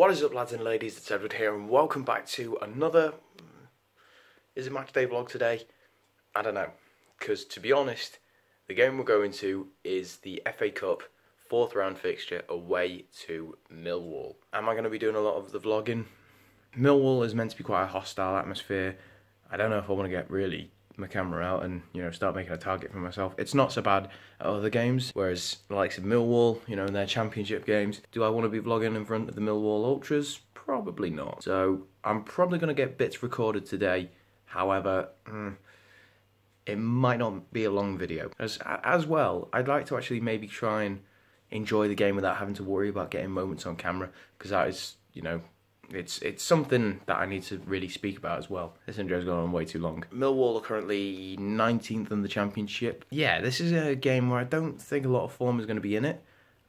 What is up, lads and ladies, it's Edward here and welcome back to another, is it match day vlog today? I don't know, because to be honest, the game we're going to is the FA Cup 4th round fixture away to Millwall. Am I going to be doing a lot of the vlogging? Millwall is meant to be quite a hostile atmosphere. I don't know if I want to get really my camera out and, you know, start making a target for myself. It's not so bad at other games, whereas the likes of Millwall, you know, in their championship games, do I want to be vlogging in front of the Millwall Ultras? Probably not. So I'm probably going to get bits recorded today. However, it might not be a long video. As well, I'd like to actually maybe try and enjoy the game without having to worry about getting moments on camera, because that is, you know, it's something that I need to really speak about as well. This intro's gone on way too long. Millwall are currently 19th in the championship. Yeah, this is a game where I don't think a lot of form is going to be in it.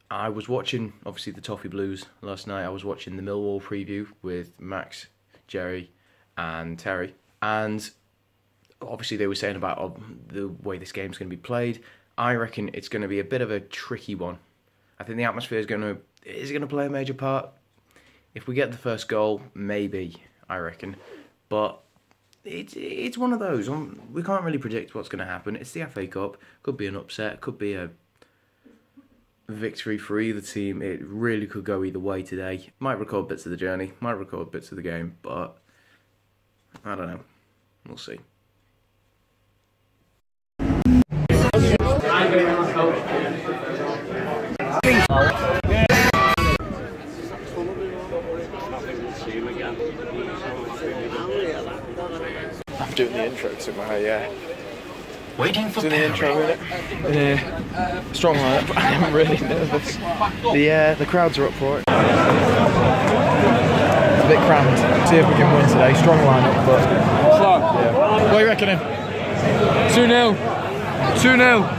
I was watching, obviously, the Toffee Blues last night. I was watching the Millwall preview with Max, Jerry and Terry. And obviously they were saying about the way this game's going to be played. I reckon it's going to be a bit of a tricky one. I think the atmosphere is going to play a major part. If we get the first goal, maybe, I reckon. But it's one of those. We can't really predict what's going to happen. It's the FA Cup. Could be an upset. Could be a victory for either team. It really could go either way today. Might record bits of the journey. Might record bits of the game. But I don't know. We'll see. I'm doing the intro to my, Waiting for doing the intro in it. Strong lineup, I am really nervous. The crowds are up for it. It's a bit cramped. See if we can win today. Strong lineup, but... Yeah. What are you reckoning? 2-0. 2-0.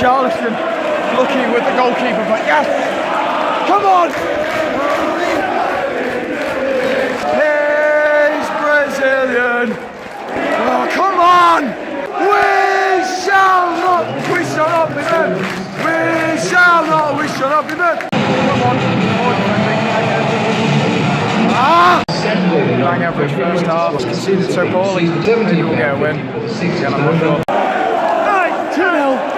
Charleston lucky with the goalkeeper, but yes! Come on! He's Brazilian! Oh, come on! We shall not be them! We shall not be them! Come on! Ah! Bang average first half, conceded so poorly. Maybe we'll get a win. Yeah, I'm not sure. 2-0!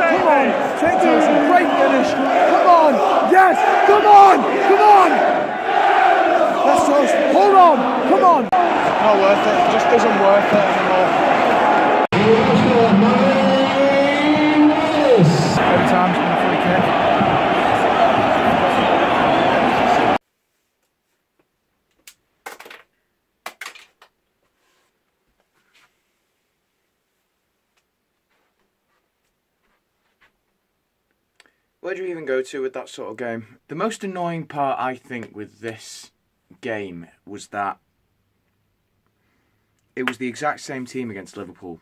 Take this, great finish. Come on, yes, come on, come on. That's us. Hold on, come on. Not worth it. It just isn't worth it anymore. Every time it's been a free kick. Where do you even go to with that sort of game? The most annoying part, I think, with this game was that it was the exact same team against Liverpool.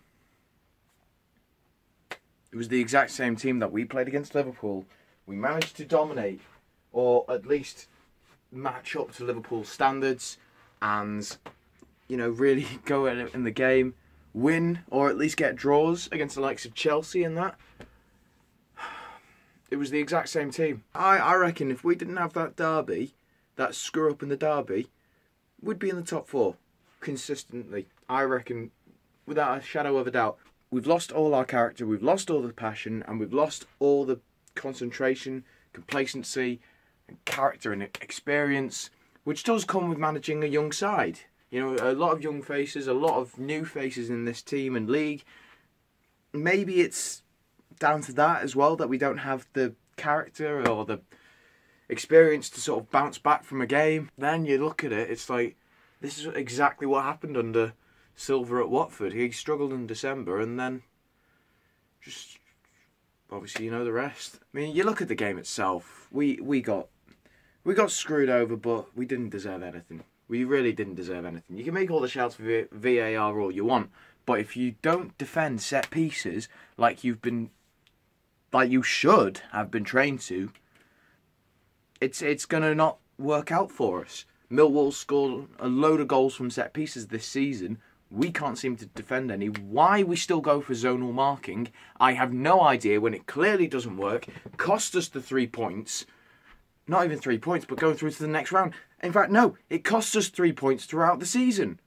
It was the exact same team that we played against Liverpool. We managed to dominate, or at least match up to Liverpool's standards and, you know, really go in the game, win, or at least get draws against the likes of Chelsea and that. It was the exact same team. I reckon if we didn't have that derby, that screw up in the derby, we'd be in the top 4 consistently. I reckon, without a shadow of a doubt. We've lost all our character, we've lost all the passion, and we've lost all the concentration, complacency, and character and experience, which does come with managing a young side. You know, a lot of young faces, a lot of new faces in this team and league. Maybe it's down to that as well, that we don't have the character or the experience to sort of bounce back from a game. Then you look at it, it's like, this is exactly what happened under Silva at Watford. He struggled in December and then just, obviously you know the rest. I mean, you look at the game itself, we got We got screwed over, but we didn't deserve anything. We really didn't deserve anything. You can make all the shouts for VAR all you want, but if you don't defend set pieces like you should have been trained to, it's gonna not work out for us. Millwall scored a load of goals from set pieces this season. We can't seem to defend any. Why we still go for zonal marking, I have no idea, when it clearly doesn't work. Cost us the 3 points. Not even 3 points, but going through to the next round. In fact, no, it cost us 3 points throughout the season.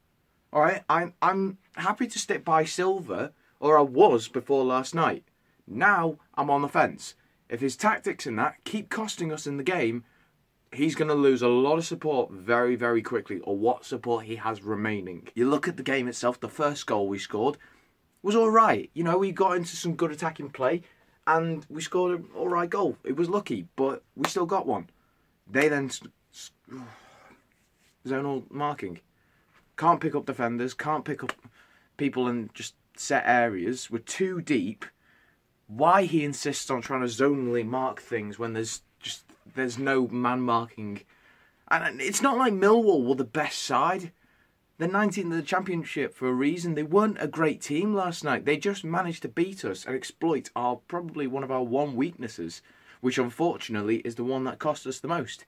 Alright, I'm happy to stick by Silva, or I was before last night. Now, I'm on the fence. If his tactics and that keep costing us in the game, he's going to lose a lot of support very, very quickly, or what support he has remaining. You look at the game itself, the first goal we scored was alright. You know, we got into some good attacking play, and we scored an alright goal. It was lucky, but we still got one. They then zonal marking. Can't pick up defenders, can't pick up people in just set areas. We're too deep. Why he insists on trying to zonally mark things when there's no man marking. And it's not like Millwall were the best side. They're 19th in the Championship for a reason. They weren't a great team last night. They just managed to beat us and exploit probably one of our one weaknesses, which unfortunately is the one that cost us the most.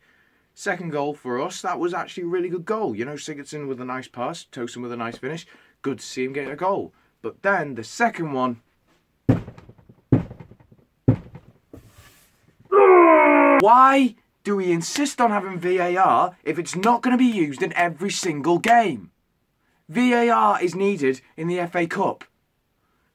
Second goal for us, that was actually a really good goal. You know, Sigurdsson with a nice pass, Tosin with a nice finish. Good to see him getting a goal. But then the second one... Why do we insist on having VAR if it's not going to be used in every single game? VAR is needed in the FA Cup.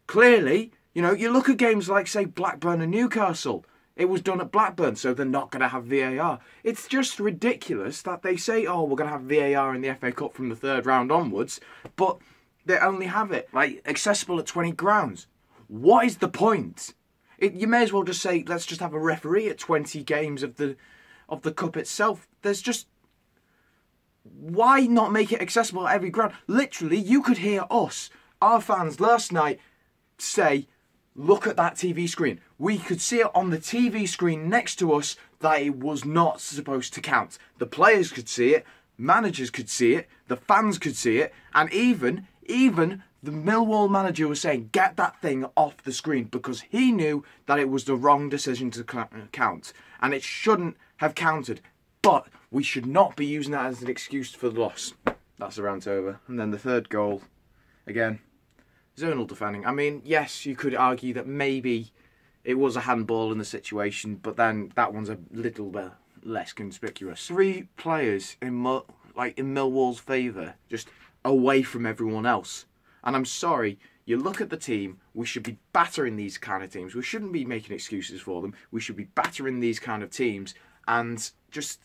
Clearly, you know, you look at games like, say, Blackburn and Newcastle. It was done at Blackburn, so they're not going to have VAR. It's just ridiculous that they say, oh, we're going to have VAR in the FA Cup from the third round onwards, but they only have it, like, accessible at 20 grounds. What is the point? You may as well just say, let's just have a referee at 20 games of the Cup itself. There's just... Why not make it accessible at every ground? Literally, you could hear us, our fans, last night say, look at that TV screen. We could see it on the TV screen next to us that it was not supposed to count. The players could see it, managers could see it, the fans could see it, and even the Millwall manager was saying, get that thing off the screen, because he knew that it was the wrong decision to count, and it shouldn't have counted. But we should not be using that as an excuse for the loss. That's the rant over. And then the third goal, again, zonal defending. I mean, yes, you could argue that maybe it was a handball in the situation, but then that one's a little bit less conspicuous. 3 players in Millwall's favour, just away from everyone else. And I'm sorry, you look at the team, we should be battering these kind of teams. We shouldn't be making excuses for them. We should be battering these kind of teams and just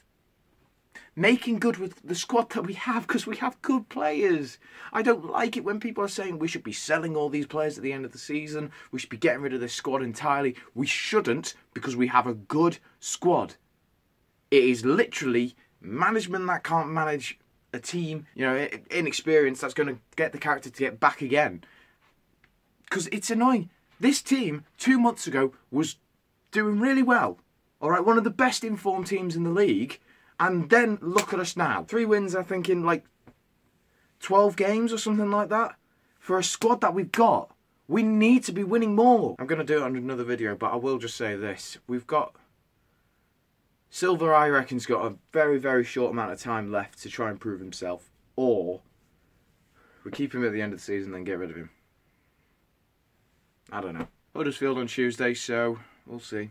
making good with the squad that we have, because we have good players. I don't like it when people are saying we should be selling all these players at the end of the season. We should be getting rid of this squad entirely. We shouldn't, because we have a good squad. It is literally management that can't manage a team, you know, inexperienced, that's going to get the character to get back again. Because it's annoying. This team, 2 months ago, was doing really well. Alright, one of the best informed teams in the league. And then look at us now. 3 wins, I think, in like 12 games or something like that. For a squad that we've got. We need to be winning more. I'm going to do it on another video, but I will just say this. We've got... Silva, I reckon, has got a very, very short amount of time left to try and prove himself. Or we keep him at the end of the season and then get rid of him. I don't know. Huddersfield on Tuesday, so we'll see.